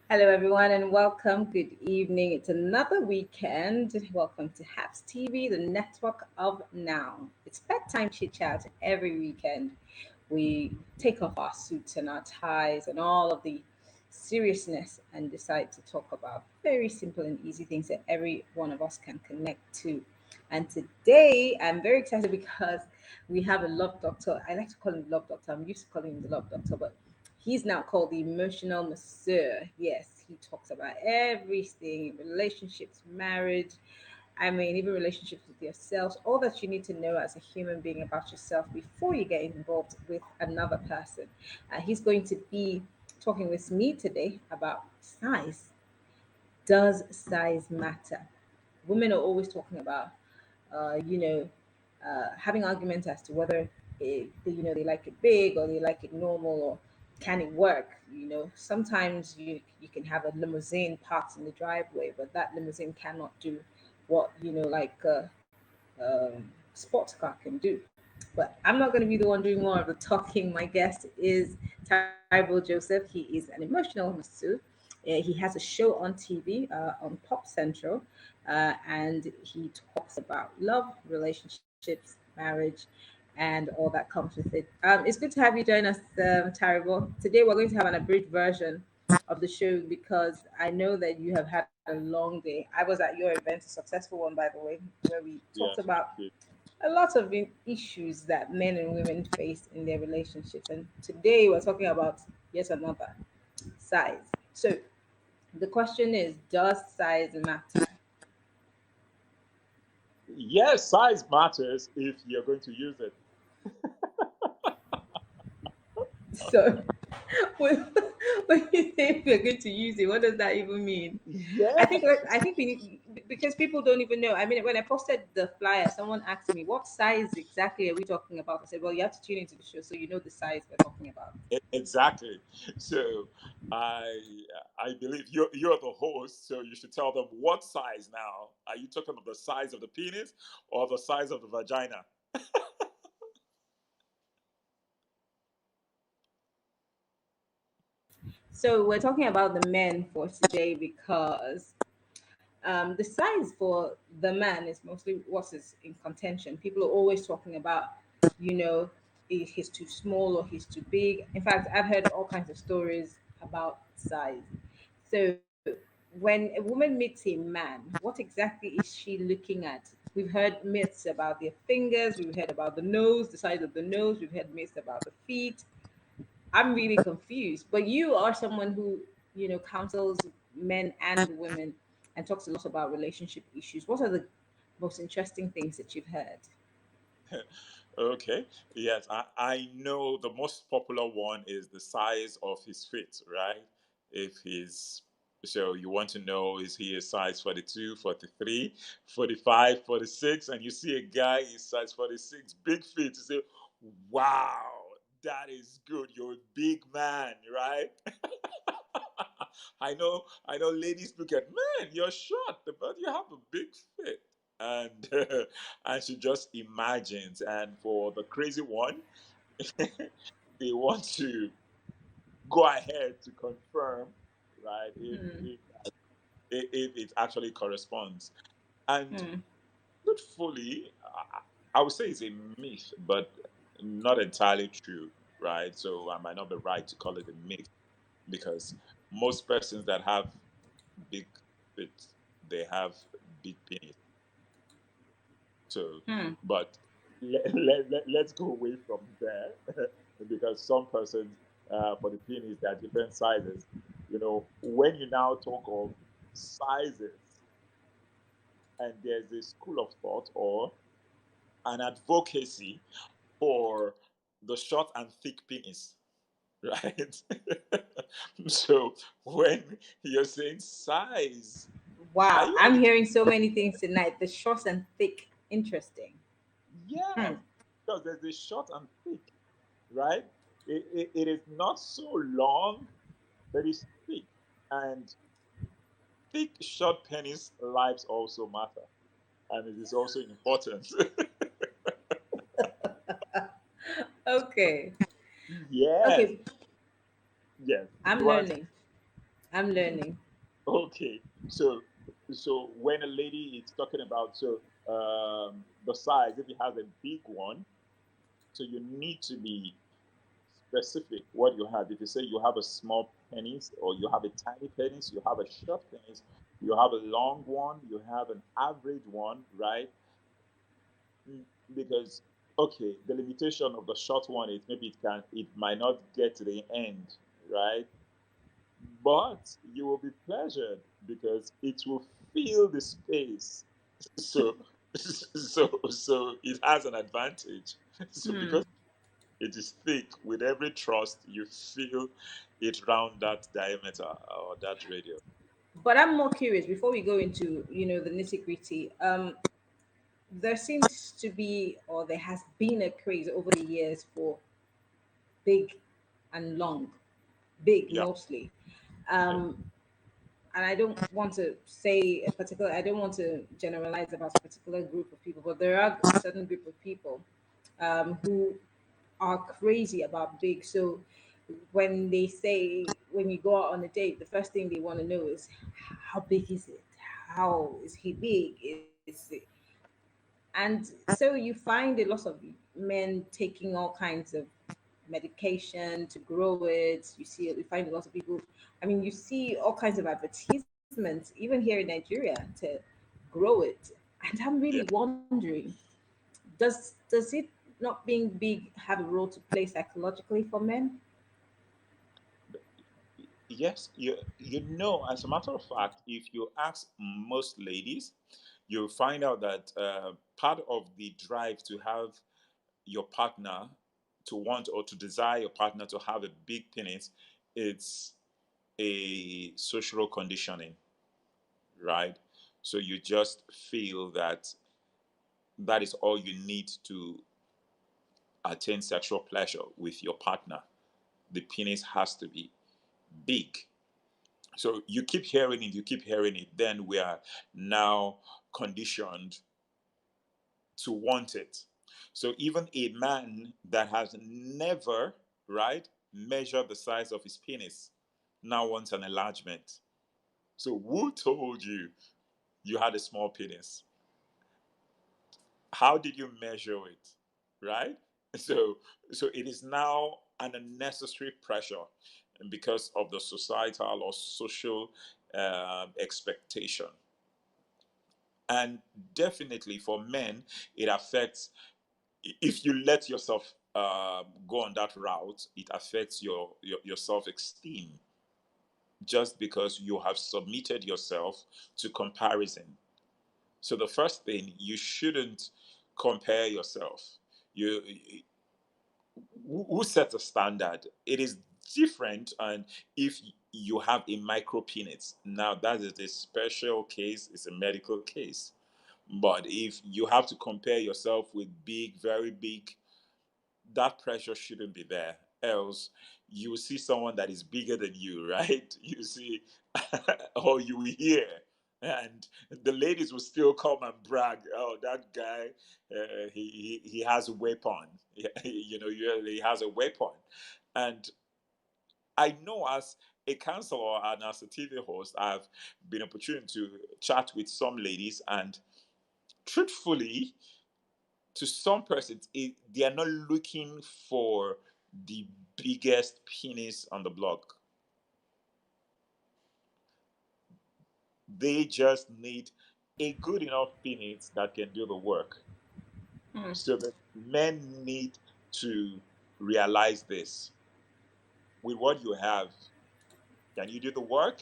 Hello, everyone, and welcome. Good evening. It's another weekend. Welcome to Haps TV, the network of now. It's bedtime chit chat every weekend. We take off our suits and our ties and all of the seriousness and decide to talk about very simple and easy things that every one of us can connect to. And today, I'm very excited because we have a love doctor. I like to call him love doctor. I'm used to calling him the love doctor, but he's now called the emotional masseur. Yes, he talks about everything relationships, marriage. I mean, even relationships with yourselves, all that you need to know as a human being about yourself before you get involved with another person. He's going to be talking with me today about size. Does size matter? Women are always talking about, uh, you know, having arguments as to whether they like it big or they like it normal or can it work. Sometimes you can have a limousine parked in the driveway, but that limousine cannot do what sports car can do. But I'm not going to be the one doing more of the talking. My guest is Tyrell Joseph. He is an emotional masseur. He has a show on TV, on Pop Central, and he talks about love, relationships, marriage, and all that comes with it. It's good to have you join us, Tyrell. Today we're going to have an abridged version of the show because I know that you have had a long day. I was at your event, a successful one, by the way, where we talked Yes, about we a lot of issues that men and women face in their relationships. And today we're talking about yet another size. So the question is, does size matter? yes, size matters if you're going to use it. So when, when you say we're going to use it, what does that even mean? I Yes. think we need, because people don't even know. I mean, when I posted the flyer, someone asked me what size exactly are we talking about. I said, well, you have to tune into the show so you know the size we're talking about. Exactly. So I I believe you're the host, so you should tell them what size now. Are you talking about the size of the penis or the size of the vagina? So we're talking about the men for today because the size for the man is mostly what is in contention. People are always talking about, you know, he's too small or he's too big. In fact, I've heard all kinds of stories about size. So when a woman meets a man, what exactly is she looking at? We've heard myths about their fingers, we've heard about the nose, the size of the nose, we've heard myths about the feet. I'm really confused. But you are someone who, counsels men and women and talks a lot about relationship issues. What are the most interesting things that you've heard? Okay. Yes, I know the most popular one is the size of his feet, right? If he's so you want to know is he a size 42, 43, 45, 46, and you see a guy is size 46, big feet, you say, wow, that is good. You're a big man, right? I know ladies look at, man, you're short, but you have a big fit. And and she just imagines. And for the crazy one, they want to go ahead to confirm, right? Hmm. If it actually corresponds. And Hmm. truthfully, I would say it's a myth, but not entirely true, right? So I might not be right to call it a myth because most persons that have big feet, they have big penis. So, Hmm. but let's go away from there because some persons, for the penis, there are different sizes. When you now talk of sizes, and there's a school of thought or an advocacy for the short and thick penis, right? So when you're saying size, are Wow, you I'm on hearing so many things tonight. The short and thick, interesting. Yes, Hmm. because there's a short and thick, right? It is not so long, but it's thick. And thick, short penis lives also matter. And it is also important. Okay. Yes, Okay, yes. I'm You want to? learning. I'm learning. Okay, so when a lady is talking about the size, if it has a big one, so you need to be specific what you have. If you say you have a small penis or you have a tiny penis, you have a short penis, you have a long one, you have an average one, right? Mm, because okay, the limitation of the short one is maybe it might not get to the end, right? But you will be pleasured because it will fill the space. So so it has an advantage. So Hmm. because it is thick, with every thrust you feel it round that diameter or that radius. But I'm more curious before we go into the nitty gritty. There seems to be, or there has been, a craze over the years for big and long, big Yeah, mostly. yeah, Um, and I don't want to say a particular, I don't want to generalize about a particular group of people, but there are a certain group of people who are crazy about big. So when they say, when you go out on a date, the first thing they want to know is, how big is it? How is he big? Is it? And so you find a lot of men taking all kinds of medication to grow it. You find a lot of people. I mean, you see all kinds of advertisements, even here in Nigeria, to grow it. And I'm really yeah. wondering, does it not being big have a role to play psychologically for men? Yes, as a matter of fact, if you ask most ladies, you'll find out that part of the drive to have your partner to want or to desire your partner to have a big penis, it's a social conditioning, right? So you just feel that that is all you need to attain sexual pleasure with your partner. The penis has to be big. So you keep hearing it, you keep hearing it, then we are now conditioned to want it. So even a man that has never, right, measured the size of his penis now wants an enlargement. So who told you you had a small penis? How did you measure it? Right? So so it is now an unnecessary pressure because of the societal or social expectation. And definitely for men, it affects, if you let yourself go on that route, it affects your self-esteem just because you have submitted yourself to comparison. So the first thing, you shouldn't compare yourself. You who sets a standard? It is different, and if you have a micro penis, now that is a special case. It's a medical case. But if you have to compare yourself with big, very big, that pressure shouldn't be there. Else, you will see someone that is bigger than you, right? You see, or you will hear, and the ladies will still come and brag. Oh, that guy, he has a weapon. He has a weapon, and I know as a counselor and as a TV host, I've been opportunity to chat with some ladies, and truthfully, to some persons, they are not looking for the biggest penis on the block. They just need a good enough penis that can do the work. Hmm. So the men need to realize this. With what you have, can you do the work?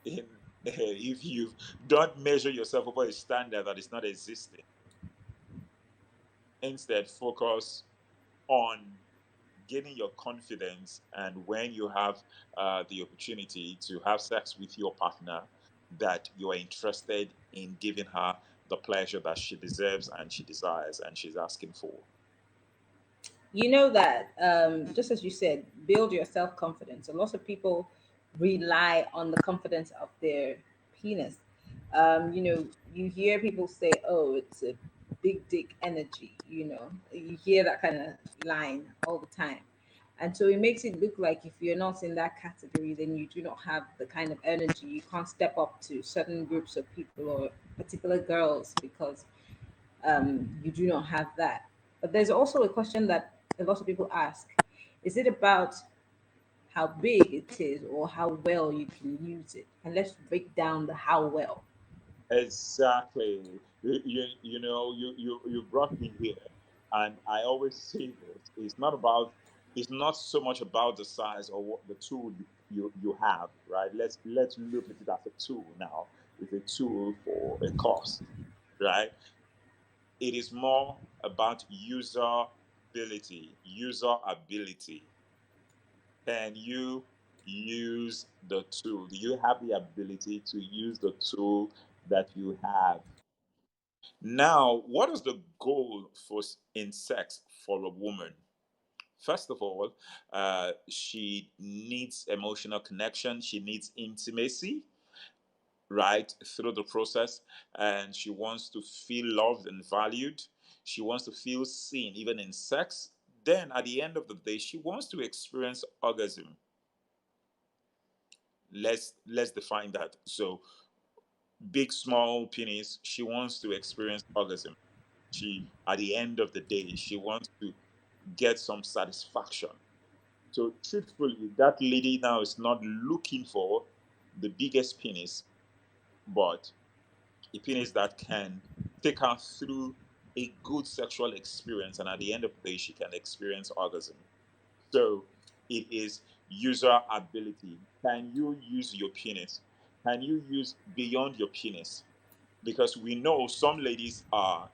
In, if you don't measure yourself over a standard that is not existing, instead focus on gaining your confidence, and when you have the opportunity to have sex with your partner, that you are interested in giving her the pleasure that she deserves and she desires and she's asking for. You know that, just as you said, build your self confidence. A lot of people rely on the confidence of their penis. You hear people say, "Oh, it's a big dick energy." You hear that kind of line all the time. And so it makes it look like if you're not in that category, then you do not have the kind of energy. You can't step up to certain groups of people or particular girls because you do not have that. But there's also a question that a lot of people ask: is it about how big it is or how well you can use it? And let's break down the how well. Exactly. You brought me here, and I always say this: it's not so much about the size or what the tool you have, right? Let's look at it as a tool now. It's a tool for a cost, right? It is more about user ability. Can you use the tool? Do you have the ability to use the tool that you have? Now, what is the goal in sex for a woman? First of all, she needs emotional connection. She needs intimacy, right, through the process, and she wants to feel loved and valued. She wants to feel seen, even in sex. Then, at the end of the day, she wants to experience orgasm. Let's define that. So, big, small penis. She wants to experience orgasm. She, at the end of the day, she wants to get some satisfaction. So truthfully, that lady now is not looking for the biggest penis, but a penis that can take her through a good sexual experience, and at the end of the day, she can experience orgasm. So it is user ability. Can you use your penis? Can you use beyond your penis? Because we know some ladies are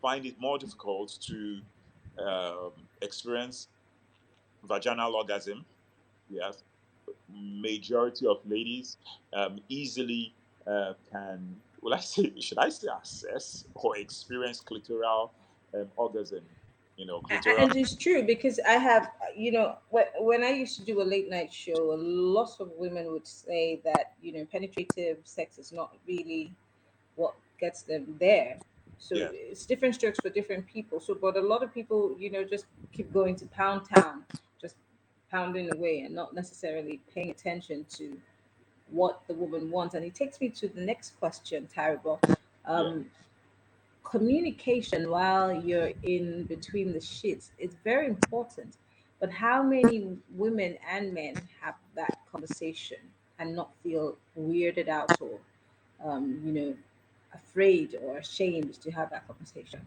find it more difficult to experience vaginal orgasm. Yes, majority of ladies easily can. Well, I say, should I say access or experience clitoral orgasm? Clitoral. And it's true because I have, when I used to do a late night show, a lot of women would say that, penetrative sex is not really what gets them there. So Yes. it's different strokes for different people. So, but a lot of people, just keep going to pound town, just pounding away and not necessarily paying attention to what the woman wants. And it takes me to the next question, Terrible. Yeah. Communication while you're in between the sheets is very important. But how many women and men have that conversation and not feel weirded out or, um, you know, afraid or ashamed to have that conversation?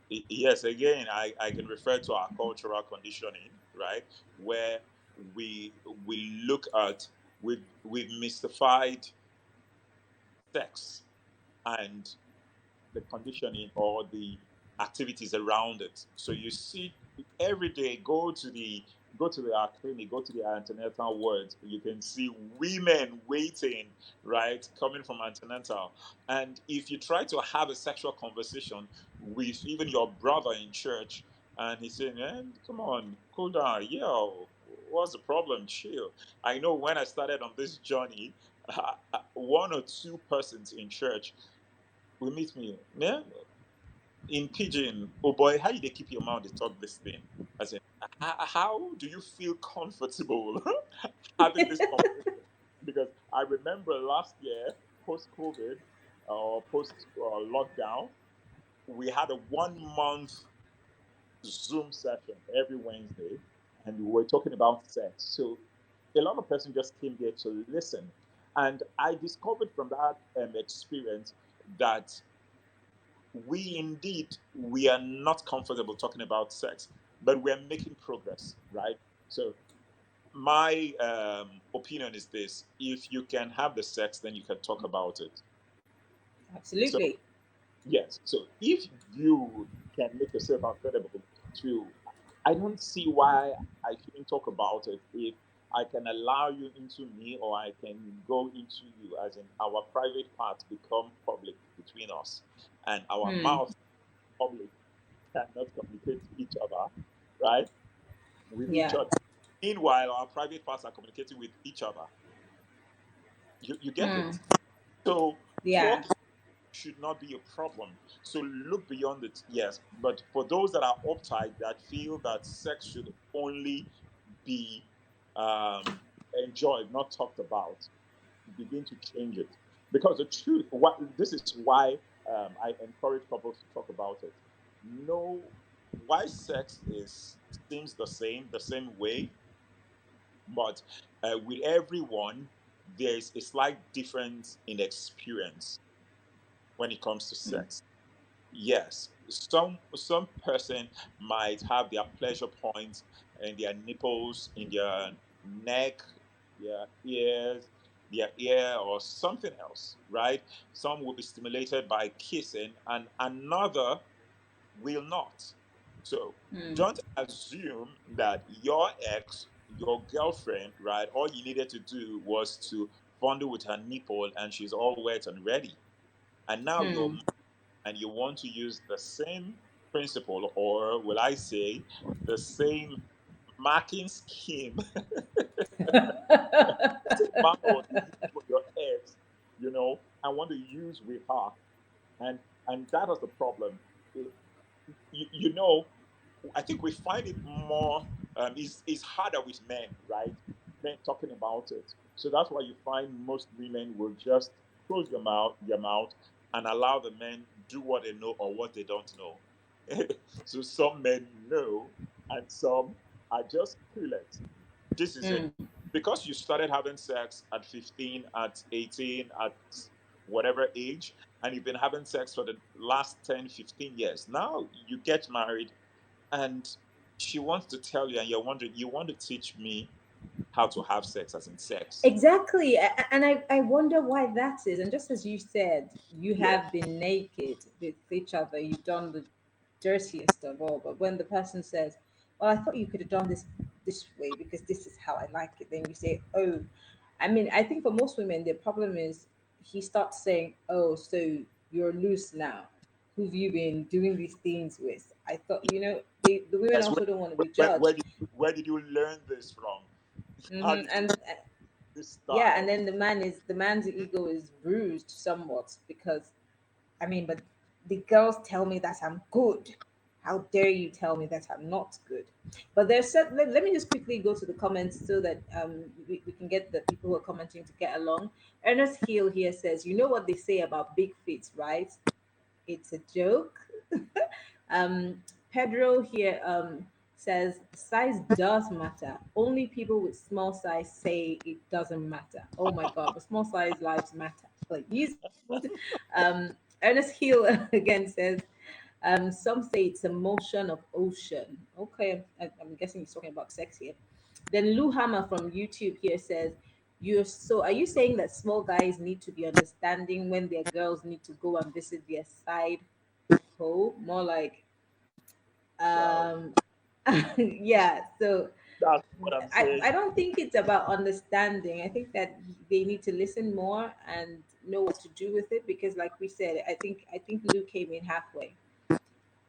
Yes, again, I can refer to our cultural conditioning, right? Where we look at we've mystified sex and the conditioning or the activities around it. So you see every day, go to the clinic, go to the antenatal wards. You can see women waiting, right, coming from antenatal. And if you try to have a sexual conversation with even your brother in church, and he's saying, "Man, come on, cool down, yo, what's the problem? Chill." I know when I started on this journey, one or two persons in church will meet me. Yeah, in pidgin, oh boy, how you they keep your mouth to talk this thing? As in, how do you feel comfortable having this conversation? Because I remember last year, post COVID or post lockdown, we had a 1 month Zoom session every Wednesday, and we were talking about sex. So a lot of person just came there to listen, and I discovered from that experience that we are not comfortable talking about sex, but we're making progress, right? So my opinion is this: if you can have the sex, then you can talk about it. So Absolutely. yes, so if you can make yourself available to, I don't see why I shouldn't talk about it. If I can allow you into me, or I can go into you, as in our private parts become public between us, and our Hmm. mouth public cannot communicate to each other, right? With each Yeah. other. Meanwhile, our private parts are communicating with each other. You get Hmm. it? So Yeah. talk should not be a problem. So look beyond it, yes. But for those that are uptight, that feel that sex should only be um, enjoyed, not talked about, begin to change it. Because the truth, what this is why I encourage couples to talk about it. Know why sex is seems the same way, but with everyone, there's a slight difference in experience when it comes to sex. Yes, some person might have their pleasure points in their nipples, in their neck, their ears, their ear, or something else, right? Some will be stimulated by kissing, and another will not. So don't assume that your ex, your girlfriend, right, all you needed to do was to fondle with her nipple and she's all wet and ready. And now you're Hmm. and you want to use the same principle, or will I say, the same marking scheme, the same marker you use for your ex, I want to use with her. And that is the problem. It- you know, I think we find it more is harder with men, right? Men talking about it. So that's why you find most women will just close your mouth, and allow the men do what they know or what they don't know. So some men know, and some are just clueless. This is it. Hmm. Because you started having sex at 15, at 18, at whatever age, and you've been having sex for the last 10, 15 years. Now you get married, and she wants to tell you, and you're wondering, you want to teach me how to have sex, as in sex. Exactly. And I wonder why that is. And just as you said, you Yeah. have been naked with each other, you've done the dirtiest of all. But when the person says, well, I thought you could have done this way because this is how I like it, then you say, oh, I mean, I think for most women, the problem is he starts saying, oh, so you're loose now. Who've you been doing these things with? I thought, the women Yes. also don't want to be Where, where, judged. did, where did you learn this from? How Hmm. did you And this yeah, and style? then the man's ego is bruised somewhat because I mean, but the girls tell me that I'm good. How dare you tell me that I'm not good? But let me just quickly go to the comments so that we can get the people who are commenting to get along. Ernest Hill here says, you know what they say about big feet, right? It's a joke. um, Pedro here says size does matter. Only people with small size say it doesn't matter. Oh my God, but small size lives matter. Please. Ernest Hill again says, some say it's a motion of ocean. Okay, I'm guessing he's talking about sex here. Then Lou Hammer from YouTube here says, are you saying that small guys need to be understanding when their girls need to go and visit their side hoe? More like, Well, um, yeah. So that's what I'm I saying. don't think it's about understanding. I think that they need to listen more and know what to do with it because, like we said, I think Lou came in halfway.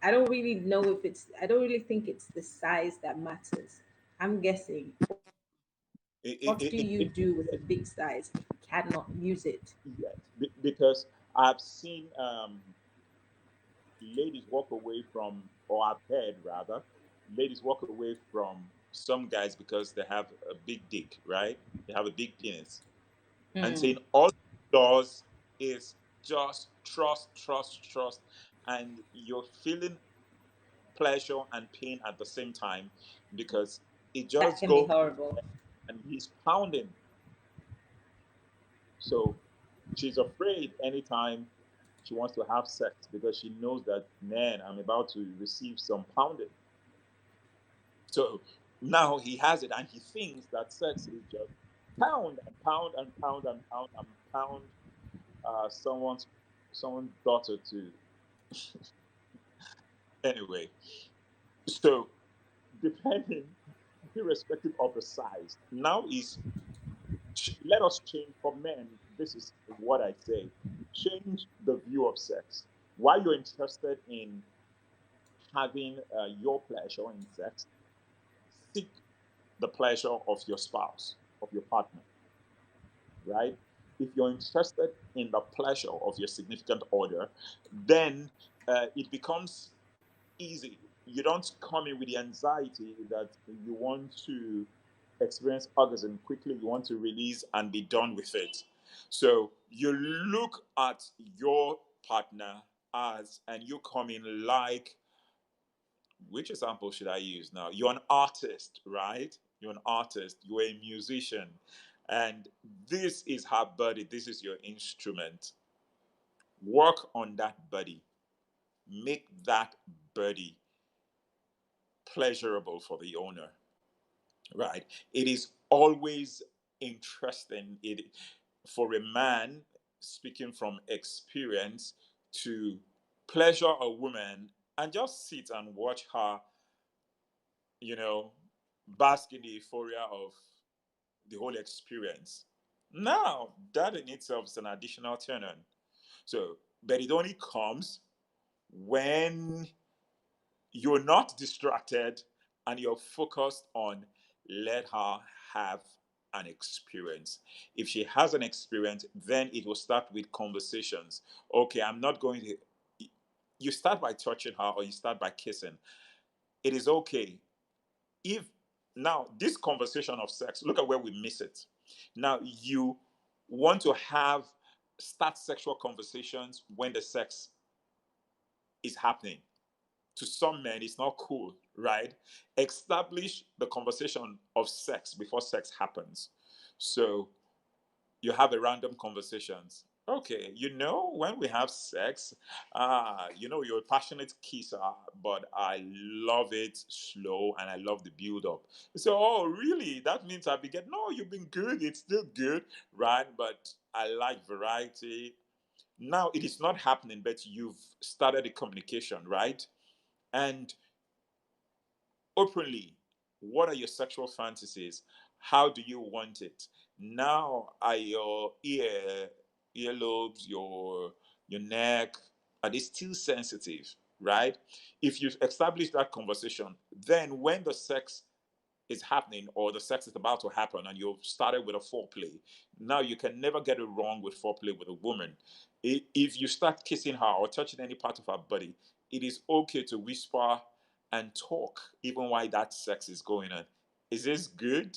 I don't really think it's the size that matters. I'm guessing. It, What it, do it, you it, do with a big size if you cannot use it? yes, because I've seen ladies walk away from, or I've heard rather, ladies walk away from some guys because they have a big dick, right? They have a big penis, and Hmm. saying all it does is just trust, trust, trust, and you're feeling pleasure and pain at the same time because it That just can be goes horrible. and he's pounding. So she's afraid anytime she wants to have sex because she knows that, man, I'm about to receive some pounding. So now he has it and he thinks that sex is just pound and pound and pound and pound and pound someone's daughter to anyway. So depending, irrespective of the size, now is let us change for men. This is what I say: change the view of sex. While you're interested in having your pleasure in sex, seek the pleasure of your spouse, of your partner, right? if you're interested in the pleasure of your significant other, then it becomes easy. You don't come in with the anxiety that you want to experience orgasm quickly, you want to release and be done with it. So you look at your partner as, and you come in like, which example should I use now? You're an artist, right? You're an artist, you're a musician, and this is her body, this is your instrument. Work on that body, make that body pleasurable for the owner, right? It is always interesting for a man, speaking from experience, to pleasure a woman and just sit and watch her, you know, bask in the euphoria of the whole experience. Now, that in itself is an additional turn on. So, but it only comes when you're not distracted and you're focused on let her have an experience. If she has an experience, then it will start with conversations. Okay, I'm not going to. You start by touching her or you start by kissing. It is okay. If now this conversation of sex, look at where we miss it. Now you want to have start sexual conversations when the sex is happening. To some men, it's not cool, right? Establish the conversation of sex before sex happens. So you have a random conversations. Okay, when we have sex, you're a passionate kisser, but I love it slow and I love the build up. So, oh, really? That means I'll be getting, no, you've been good, it's still good, right? But I like variety. Now it is not happening, but you've started the communication, right? And openly, what are your sexual fantasies? How do you want it? Now are your earlobes, your neck, are they still sensitive? Right? If you establish that conversation, then when the sex is happening or the sex is about to happen and you've started with a foreplay, now you can never get it wrong with foreplay with a woman. If you start kissing her or touching any part of her body, it is okay to whisper and talk even while that sex is going on. Is this good?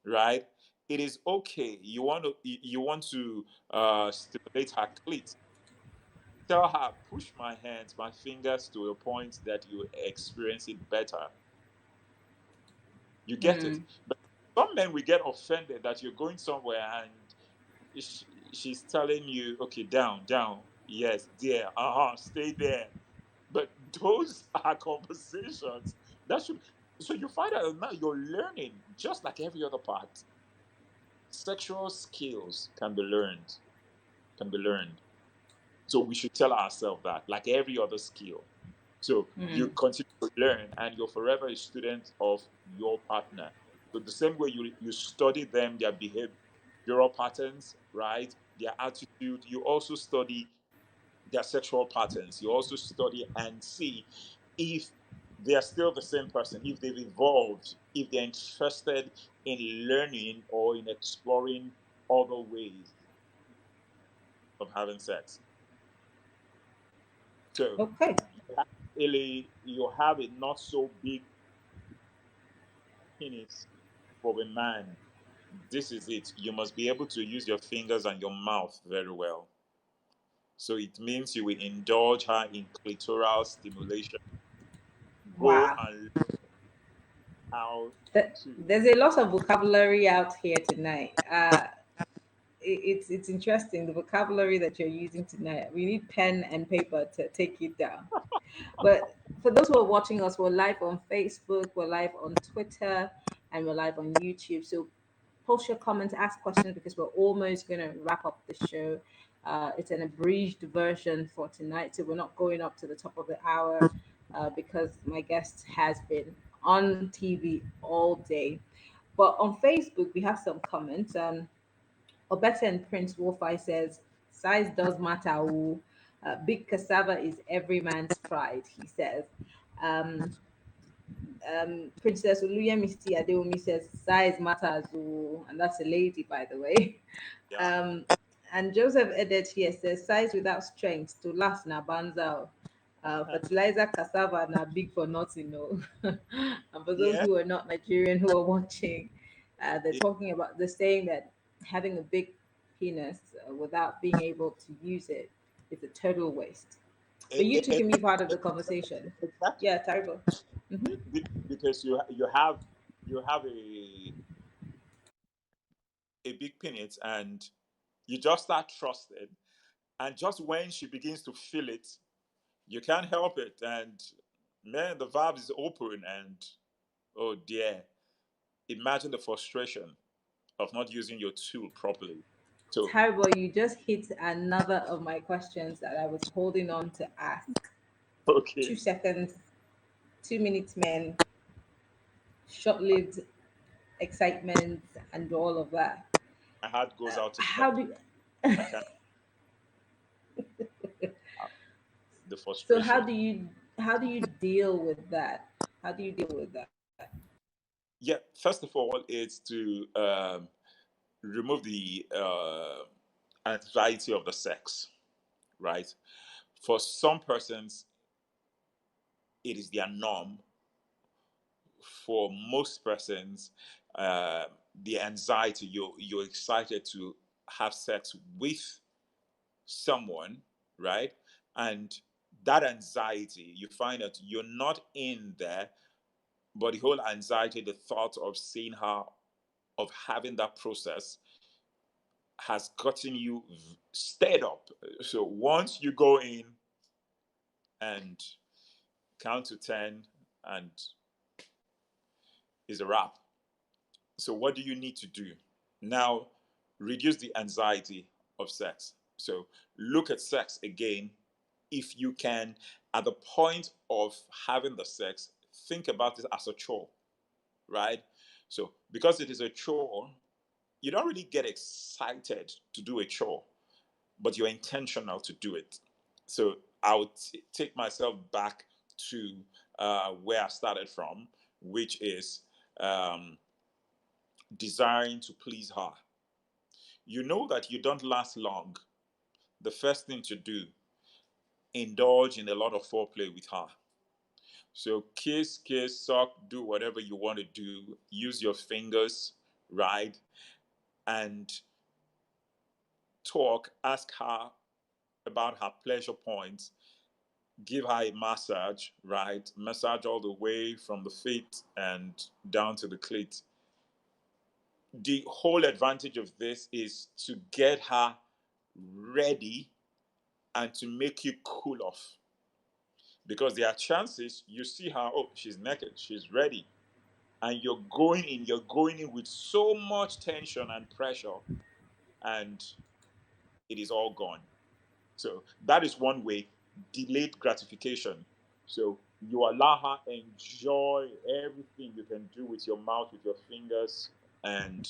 Right? It is okay. You want to stimulate her clit. Tell her, push my hands, my fingers to a point that you experience it better. You get it. Mm. But some men will get offended that you're going somewhere and she's telling you, okay, down, down, yes, there, stay there. But those are conversations that should. So you find out now you're learning just like every other part. Sexual skills can be learned, can be learned. So we should tell ourselves that, like every other skill. So you Mm. continue to learn and you're forever a student of your partner. So the same way you study them, their behavioral patterns, right? Their attitude, you also study their sexual patterns. You also study and see if they are still the same person, if they've evolved, if they're interested in learning or in exploring other ways of having sex. So Okay. you have a not so big penis for a man. This is it. You must be able to use your fingers and your mouth very well. So it means you will indulge her in clitoral stimulation. Go Wow. and learn how to. There's a lot of vocabulary out here tonight. It's interesting the vocabulary that you're using tonight. We need pen and paper to take it down. But for those who are watching us, we're live on Facebook, we're live on Twitter, and we're live on YouTube. So post your comments, ask questions because we're almost going to wrap up the show. It's an abridged version for tonight, so we're not going up to the top of the hour because my guest has been on TV all day. But on Facebook, we have some comments. Obeta and Prince Wolfie says, size does matter. Oh. Big cassava is every man's pride, he says. Um, Princess Oluyemisi Adeomi says size matters, oh, and that's a lady, by the way. Yeah. Um, and Joseph Edet here says size without strength to last na banza. Fertilizer cassava na big for nothing, no. And for those Yeah. who are not Nigerian who are watching, they're Yeah. talking about, they're saying that having a big penis without being able to use it is a total waste. But you two can be part of the conversation. Exactly. Yeah, terrible. Mm-hmm. Because you have a big penis, and you just start trusting, and just when she begins to feel it, you can't help it, and man, the valve is open, and oh dear, imagine the frustration of not using your tool properly. So Terrible, you just hit another of my questions that I was holding on to ask. okay, 2 seconds, 2 minutes, men, short lived excitement, and all of that. my heart goes out to How them. do I can't the so frustration. how do you deal with that? How do you deal with that? Yeah, first of all, it's to remove the anxiety of the sex, right? For some persons, it is their norm. For most persons, uh, the anxiety, you're excited to have sex with someone, right? And that anxiety, you find that you're not in there, but the whole anxiety, the thought of seeing her, of having that process, has gotten you stirred up. So once you go in and count to 10, and is a wrap. So what do you need to do? Now, reduce the anxiety of sex. So look at sex again. If you can, at the point of having the sex, think about it as a chore, right? So because it is a chore, you don't really get excited to do a chore, but you're intentional to do it. So I would take myself back to where I started from, which is um, desiring to please her. You know that you don't last long. The first thing to do, indulge in a lot of foreplay with her. So kiss, kiss, suck, do whatever you want to do. Use your fingers, right? And talk, ask her about her pleasure points, give her a massage, right? Massage all the way from the feet and down to the clit. The whole advantage of this is to get her ready and to make you cool off. Because there are chances you see her, oh, she's naked, she's ready. And you're going in with so much tension and pressure, and it is all gone. So that is one way, delayed gratification. So you allow her enjoy everything you can do with your mouth, with your fingers, and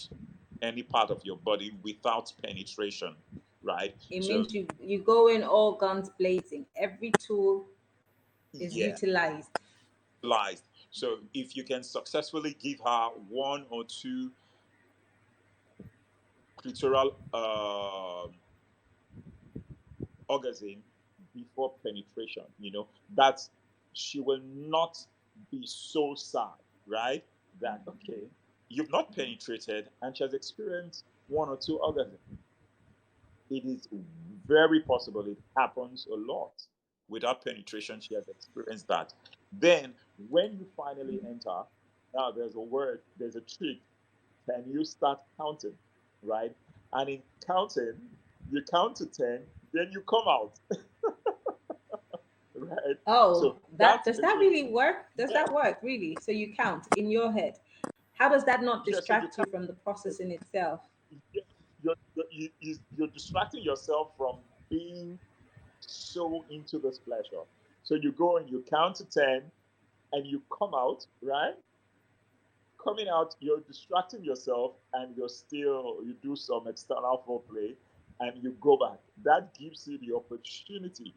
any part of your body without penetration, right? It So means you go in all guns blazing. Every tool is yeah, utilized. lies. So if you can successfully give her one or two clitoral orgasm before penetration, that she will not be so sad, right? That okay, you've not penetrated and she has experienced one or two orgasms. It is very possible it happens a lot. Without penetration, she has experienced that. Then when you finally enter, now there's a word, there's a trick. Can you start counting, right? And in counting, you count to 10, then you come out, right? Oh, So that that's does a that way. really work? Does Yeah, that work really? So you count in your head. How does that not yeah. So you distract you count. from the process in itself? Yeah, you're distracting yourself from being so into this pleasure. So you go and you count to 10, and you come out, right? Coming out, you're distracting yourself, and you do some external foreplay, and you go back. That gives you the opportunity.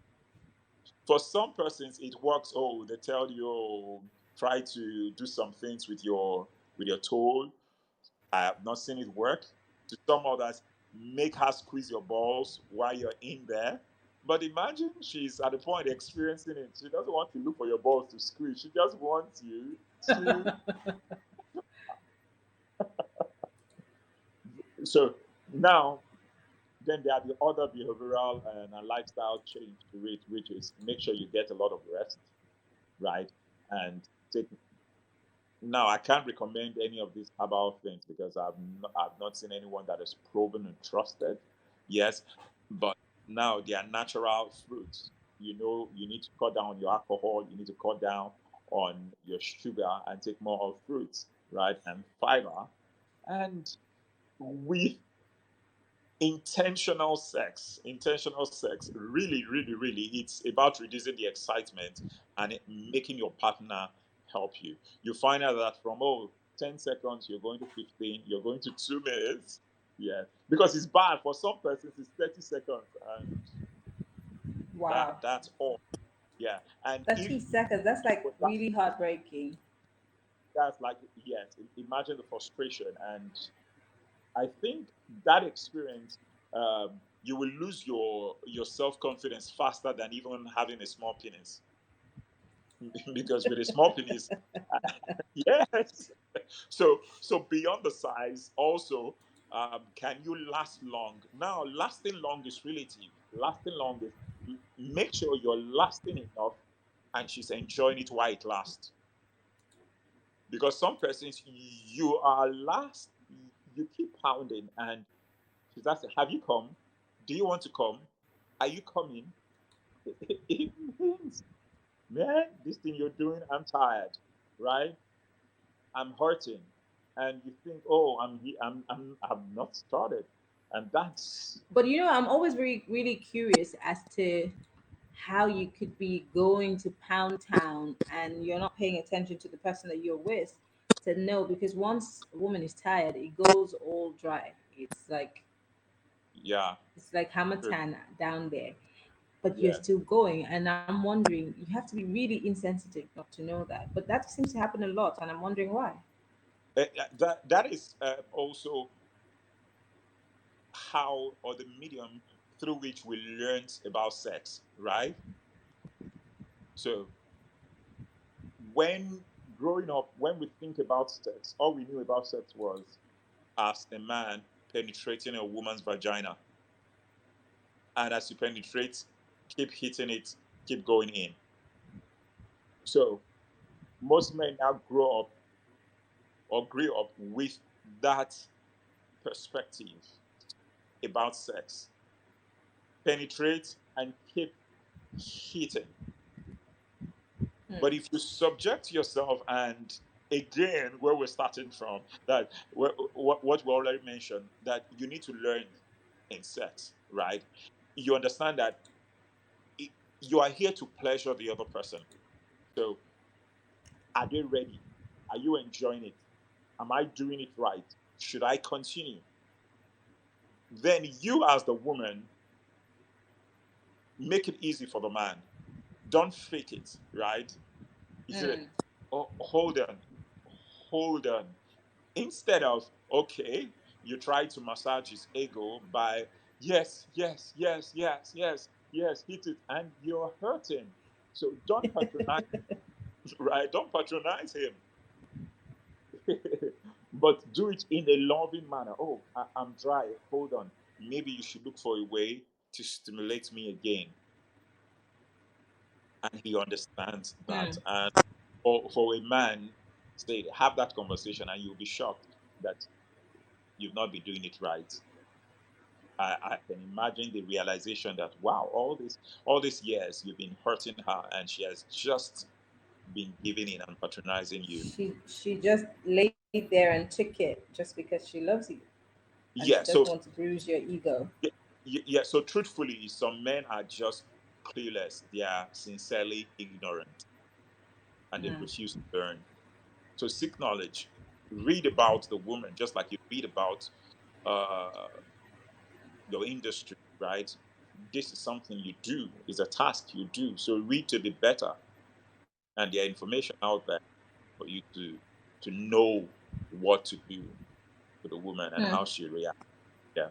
For some persons, it works. Oh, they tell you, oh, try to do some things with your toe. I have not seen it work. To some others, make her squeeze your balls while you're in there. But imagine she's at the point experiencing it. She doesn't want to look for your balls to squeeze. She just wants you to. So now, then there are the other behavioral and lifestyle change to it, which is make sure you get a lot of rest, right? And take now, I can't recommend any of these herbal things because I've not seen anyone that is proven and trusted. Yes, but now they are natural fruits. You know, you need to cut down on your alcohol, you need to cut down on your sugar and take more of fruits, right? And fiber. And with intentional sex, really, really, really, it's about reducing the excitement and making your partner help you. You find out that from 10 seconds you're going to 15, you're going to 2 minutes. Yeah, because it's bad for some persons, it's 30 seconds, and Wow. that's all. Yeah, and if 30 seconds. That's like that, really heartbreaking. that's like, yes, imagine the frustration. And I think that experience, you will lose your self confidence faster than even having a small penis. Because with a small penis, yes. So beyond the size, also, can you last long? Now, lasting long is relative. Lasting long is make sure you're lasting enough, and she's enjoying it while it lasts. Because some persons, you are last, you keep pounding, and she's asking, "Have you come? Do you want to come? Are you coming?" It means, man, this thing you're doing, I'm tired, right? I'm hurting, and you think, "Oh, I'm not started," and that's But I'm always really curious as to how you could be going to Pound Town and you're not paying attention to the person that you're with to know, because once a woman is tired, it goes all dry. yeah, It's like true. Hamatan down there. But you're Yes. still going, and I'm wondering, you have to be really insensitive not to know that. But that seems to happen a lot, and I'm wondering why. That is also how, or the medium through which we learned about sex, right? So when growing up, when we think about sex, all we knew about sex was as a man penetrating a woman's vagina. And as you penetrate, keep hitting it, keep going in. So most men now grow up or grew up with that perspective about sex. Penetrate and keep hitting. But Hmm. if you subject yourself, and again, where we're starting from, that what we already mentioned, that you need to learn in sex, right? You understand that it, you are here to pleasure the other person. So, are they ready? Are you enjoying it? Am I doing it right? Should I continue? Then you, as the woman, make it easy for the man. Don't fake it, right? You say, Hmm. "Oh, hold on." Instead of, okay, you try to massage his ego by, yes, yes, yes, yes, yes, yes, hit it, and you're hurting. So don't patronize, right? Don't patronize him. But do it in a loving manner. Oh, I'm dry. Hold on. Maybe you should look for a way to stimulate me again. And he understands that. Hmm. And for a man, say, have that conversation, and you'll be shocked that you've not been doing it right. I can imagine the realization that, wow, all these years you've been hurting her, and she has just been giving in and patronizing you. She just laid there and took it just because she loves you, and she Yeah. doesn't So want to bruise your ego. yeah, yeah. So truthfully, some men are just clueless. They are sincerely ignorant, and they Hmm. refuse to learn. So seek knowledge. Read about the woman, just like you read about uh, your industry, right? This is something you do. It's a task you do. So read to be better, and there information out there. you to know what to do with a woman and Hmm. how she reacts. Yeah.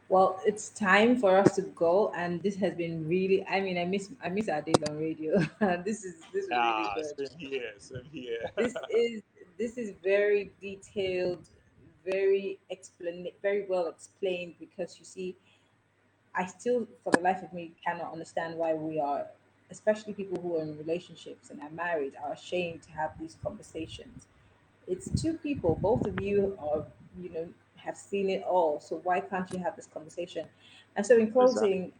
Well, it's time for us to go, and this has been really. I mean, I miss our days on radio. This was really Ah, good. same here, same here. This is this is very detailed, very well explained. Because you see, I still, for the life of me, cannot understand why we are, especially people who are in relationships and are married, are ashamed to have these conversations. It's two people, both of you are, you know, have seen it all. So why can't you have this conversation? And so, in Exactly. closing,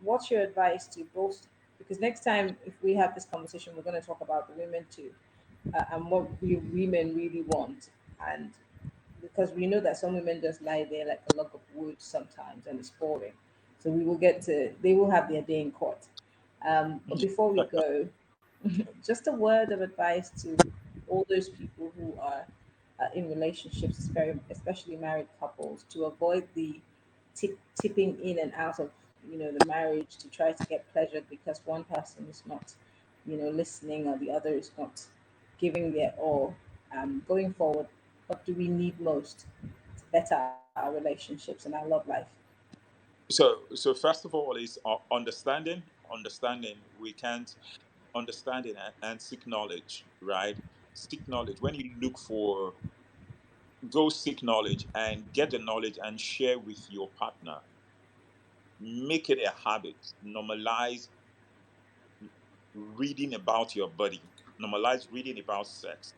what's your advice to both? Because next time, if we have this conversation, we're going to talk about the women too, and what we women really want. And because we know that some women just lie there like a log of wood sometimes, and it's boring. So they will have their day in court. But before we go, just a word of advice to all those people who are in relationships, especially married couples, to avoid the tipping in and out of, the marriage to try to get pleasure because one person is not, listening, or the other is not giving their all. Going forward, what do we need most to better our relationships and our love life? So first of all is understanding. We can't understanding and seek knowledge, right? Seek knowledge. When you look for, go seek knowledge and get the knowledge and share with your partner. Make it a habit. Normalize reading about your body. Normalize reading about sex.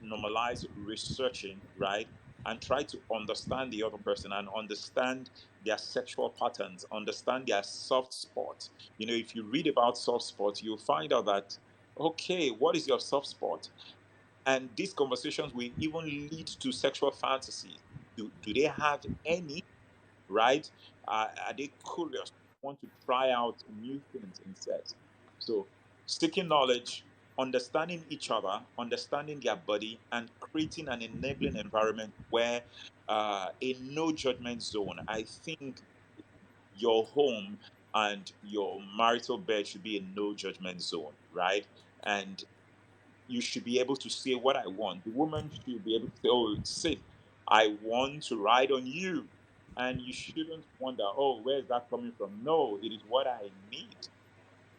Normalize researching, right? And try to understand the other person and understand their sexual patterns, understand their soft spots. If you read about soft spots, you'll find out that, okay, what is your soft spot? And these conversations will even lead to sexual fantasies. Do they have any, right? Are they curious, want to try out new things in sex? So, seeking knowledge, understanding each other, understanding their body, and creating an enabling environment where a no judgment zone. I think your home and your marital bed should be a no judgment zone, right? And you should be able to say what I want. The woman should be able to say, "Oh, sit, I want to ride on you." And you shouldn't wonder, "Oh, where is that coming from?" No, it is what I need.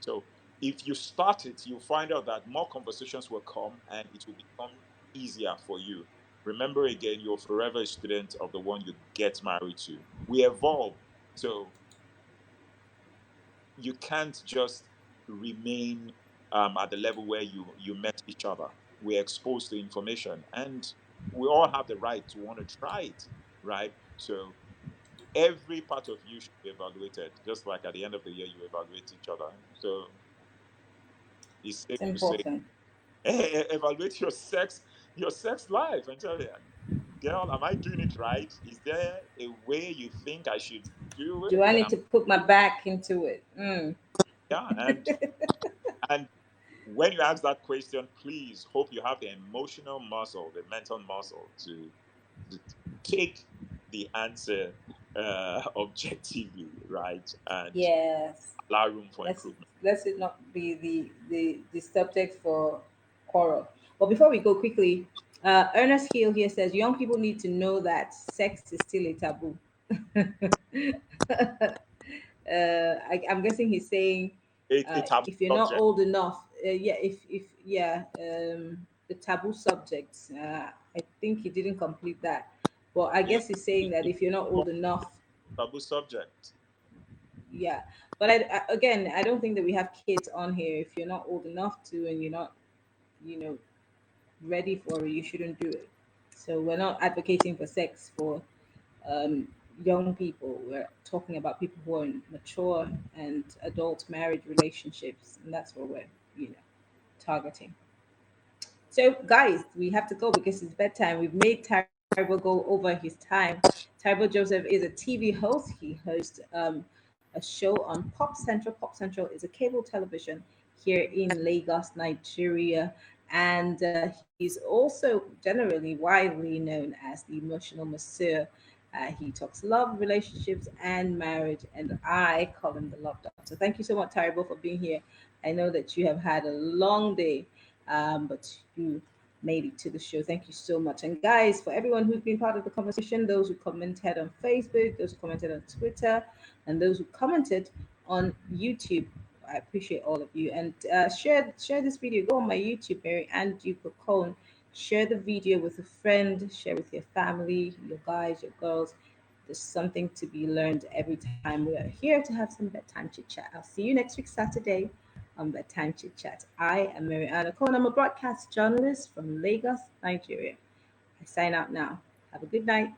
So if you start it, you'll find out that more conversations will come and it will become easier for you. Remember again, you're forever a student of the one you get married to. We evolve. So you can't just remain at the level where you met each other. We're exposed to information, and we all have the right to want to try it, right? So every part of you should be evaluated, just like at the end of the year you evaluate each other. So it's safe It's to say, important. evaluate your sex life, and tell you, girl, am I doing it right? Is there a way you think I should do Do it? I And need I'm, to put my back into it? yeah, and when you ask that question, please hope you have the emotional muscle, the mental muscle to take the answer objectively, right? And Yes. allow room for let's improvement. let's it not be the subject for quarrel. But before we go quickly, Ernest Hill here says young people need to know that sex is still a taboo. I'm guessing he's saying, A taboo if you're not subject. old enough, yeah, if yeah, the taboo subjects. I think he didn't complete that, but I Yeah, guess he's saying that if you're not old enough, taboo subject. yeah. But again, I don't think that we have kids on here. If you're not old enough to, and you're not, you know ready for it, you shouldn't do it. So we're not advocating for sex for um, young people. We're talking about people who are in mature and adult marriage relationships, and that's what we're, targeting. So, guys, we have to go because it's bedtime. We've made Tyrbo go over his time. Tyrbo Joseph is a TV host. He hosts a show on Pop Central. Pop Central is a cable television here in Lagos, Nigeria. And he's also generally widely known as the emotional masseur. He talks love, relationships, and marriage. And I call him the love doctor. Thank you so much, Tyrbo, for being here. I know that you have had a long day. but you made it to the show. Thank you so much. And guys, for everyone who's been part of the conversation, those who commented on Facebook, those who commented on Twitter, and those who commented on YouTube, I appreciate all of you. And share this video. Go on my YouTube, Mary and Duke Cone. Share the video with a friend. Share with your family, your guys, your girls. There's something to be learned every time. We are here to have some bedtime chit chat. I'll see you next week, Saturday, on Bedtime Chit Chat. I am Mariana Cohen. I'm a broadcast journalist from Lagos, Nigeria. I sign out now. Have a good night.